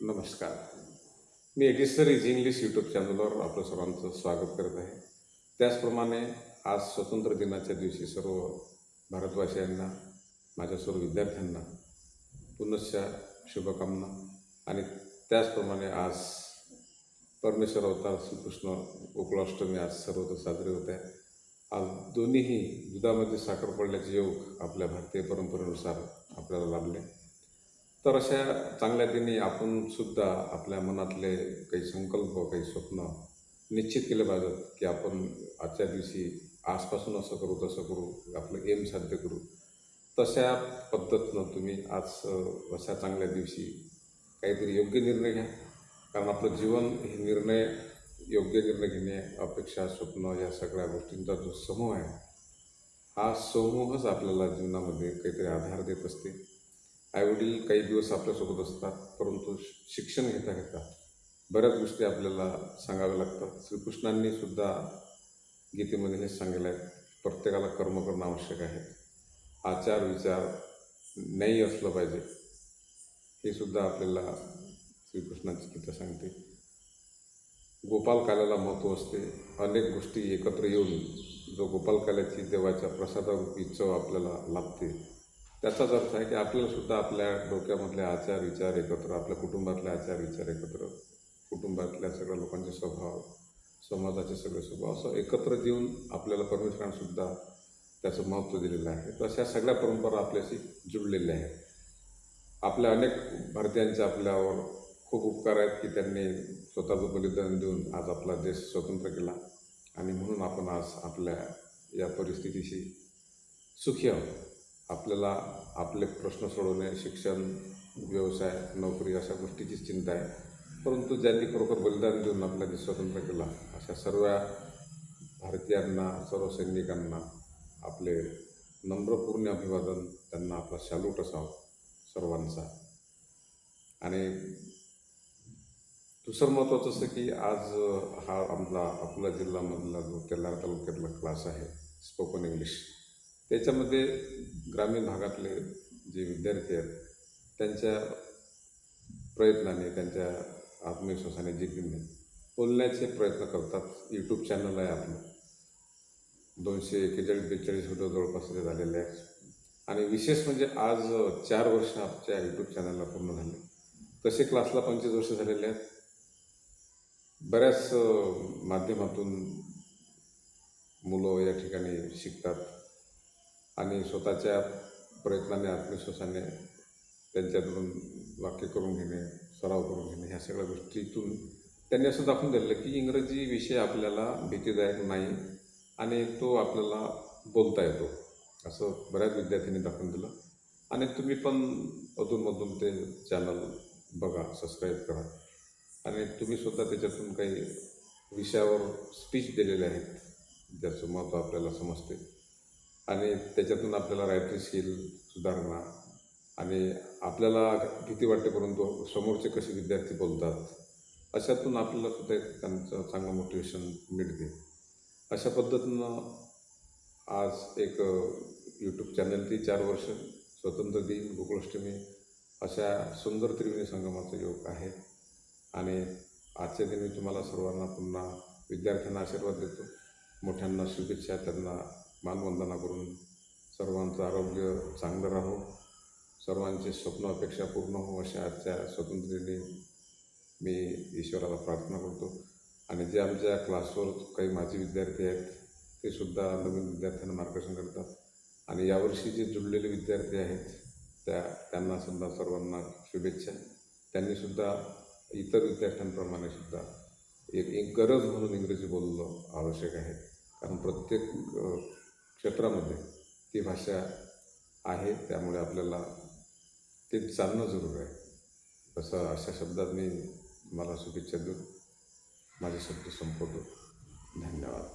नमस्कार. मी एडिसर is English YouTube चॅनलवर आपलं सर्वांचं स्वागत करत आहे. त्याचप्रमाणे आज स्वातंत्र्य दिनाच्या दिवशी सर्व भारतवासियांना, माझ्या सर्व विद्यार्थ्यांना पुनश्च शुभकामना. आणि त्याचप्रमाणे आज परमेश्वर अवतार श्रीकृष्ण गोकुळाष्टमी आज सर्वत्र साजरी होत आहे. आज दोन्हीही दुधामध्ये साखर पडल्याचे योग आपल्या भारतीय परंपरेनुसार आपल्याला लाभले. तर अशा चांगल्या दिनी आपण सुद्धा आपल्या मनातले काही संकल्प, काही स्वप्न निश्चित केले पाहिजेत की आपण आजच्या दिवशी आजपासून असं करू, तसं करू, आपलं एम साध्य करू. तशा पद्धतीनं तुम्ही आज अशा चांगल्या दिवशी काहीतरी योग्य निर्णय घ्या. कारण आपलं जीवन हे योग्य निर्णय घेणे, अपेक्षा, स्वप्न या सगळ्या गोष्टींचा जो समूह आहे, हा समूहच आपल्याला जीवनामध्ये काहीतरी आधार देत असते. आईवडील काही दिवस आपल्यासोबत असतात, परंतु शिक्षण घेता घेता बऱ्याच गोष्टी आपल्याला सांगाव्या लागतात. श्रीकृष्णांनी सुद्धा गीतेमध्ये हेच सांगितलं आहे, प्रत्येकाला कर्म करणं आवश्यक आहे. आचार विचार न्यायी असलं पाहिजे, हे सुद्धा आपल्याला श्रीकृष्णाची गीता सांगते. गोपालकाल्याला महत्त्व असते. अनेक गोष्टी एकत्र येऊन जो गोपालकाल्याची देवाच्या प्रसादारूपी चव आपल्याला लाभते, त्याचाच अर्थ आहे की आपल्याला सुद्धा आपल्या डोक्यामधले आचार विचार एकत्र, आपल्या कुटुंबातले आचार विचार एकत्र, कुटुंबातल्या सगळ्या लोकांचे स्वभाव, समाजाचे सगळे स्वभाव असं एकत्र येऊन आपल्याला परमेश्वरांसुद्धा त्याचं महत्त्व दिलेलं आहे. तर अशा सगळ्या परंपरा आपल्याशी जुळलेल्या आहेत. आपल्या अनेक भारतीयांचे आपल्यावर खूप उपकार आहेत की त्यांनी स्वतःचं बलिदान देऊन आज आपला देश स्वतंत्र केला. आणि म्हणून आपण आज आपल्या या परिस्थितीशी सुखी आहोत. आपल्याला आपले प्रश्न सोडवणे, शिक्षण, व्यवसाय, नोकरी अशा गोष्टीचीच चिंता आहे. परंतु ज्यांनी खरोखर बलिदान देऊन आपला देश स्वतंत्र केला, अशा सर्व भारतीयांना, सर्व सैनिकांना आपले नम्रपूर्ण अभिवादन. त्यांना आपला सॅल्यूट असावा सर्वांचा. आणि दुसरं महत्त्वाचं असं की आज हा आपला अकोला जिल्ह्यामधला जो तेल्हारा तालुक्यातला क्लास आहे स्पोकन इंग्लिश, त्याच्यामध्ये ग्रामीण भागातले जे विद्यार्थी आहेत त्यांच्या प्रयत्नाने, त्यांच्या आत्मविश्वासाने, जिद्दीने बोलण्याचे प्रयत्न करतात. यूट्यूब चॅनल आहे आपलं, 241-42 व्हिडिओ जवळपास झालेले आहेत. आणि विशेष म्हणजे आज 4 वर्ष आमच्या यूट्यूब चॅनलला पूर्ण झाले. तसे क्लासला 25 वर्ष झालेले आहेत. बऱ्याच माध्यमातून मुलं या ठिकाणी शिकतात आणि स्वतःच्या प्रयत्नाने, आत्मविश्वासाने त्यांच्याकडून वाक्य करून घेणे, सराव करून घेणे, ह्या सगळ्या गोष्टीतून त्यांनी असं दाखवून दिलं की इंग्रजी विषय आपल्याला भीतीदायक नाही आणि तो आपल्याला बोलता येतो, असं बऱ्याच विद्यार्थ्यांनी दाखवून दिलं. आणि तुम्ही पण अधूनमधून ते चॅनल बघा, सबस्क्राईब करा. आणि तुम्हीसुद्धा त्याच्यातून काही विषयावर स्पीच दिलेले आहेत, ज्याचं महत्त्व आपल्याला समजते. आणि त्याच्यातून आपल्याला रायटिंग स्किल सुधारणा, आणि आपल्याला भीती वाटते परंतु समोरचे कसे विद्यार्थी बोलतात, अशातून आपल्याला सुद्धा त्यांचं चांगलं मोटिवेशन मिळते. अशा पद्धतीनं आज एक यूट्यूब चॅनलची 4 वर्ष, स्वातंत्र्य दिन, गोकुळाष्टमी अशा सुंदर त्रिवेणी संगमाचा योग आहे. आणि आजच्या दिनी तुम्हाला सर्वांना पुन्हा विद्यार्थ्यांना आशीर्वाद देतो, मोठ्यांना शुभेच्छा, त्यांना मानवंदना करून सर्वांचं आरोग्य चांगलं राहो, सर्वांचे स्वप्न अपेक्षा पूर्ण हो, अशा आजच्या स्वातंत्र्यदिनी मी ईश्वराला प्रार्थना करतो. आणि जे आमच्या क्लासवर काही माजी विद्यार्थी आहेत ते सुद्धा नवीन विद्यार्थ्यांना मार्गदर्शन करतात. आणि यावर्षी जे जुळलेले विद्यार्थी आहेत त्यांना सुद्धा सर्वांना शुभेच्छा. त्यांनीसुद्धा इतर विद्यार्थ्यांप्रमाणे सुद्धा एक गरज म्हणून इंग्रजी बोलणं आवश्यक आहे. कारण प्रत्येक क्षेत्रामध्ये ती भाषा आहे, त्यामुळे आपल्याला ते जाणणं जरूर आहे. तसं अशा शब्दात मी मला शुभेच्छा देऊन माझे शब्द संपवतो. धन्यवाद.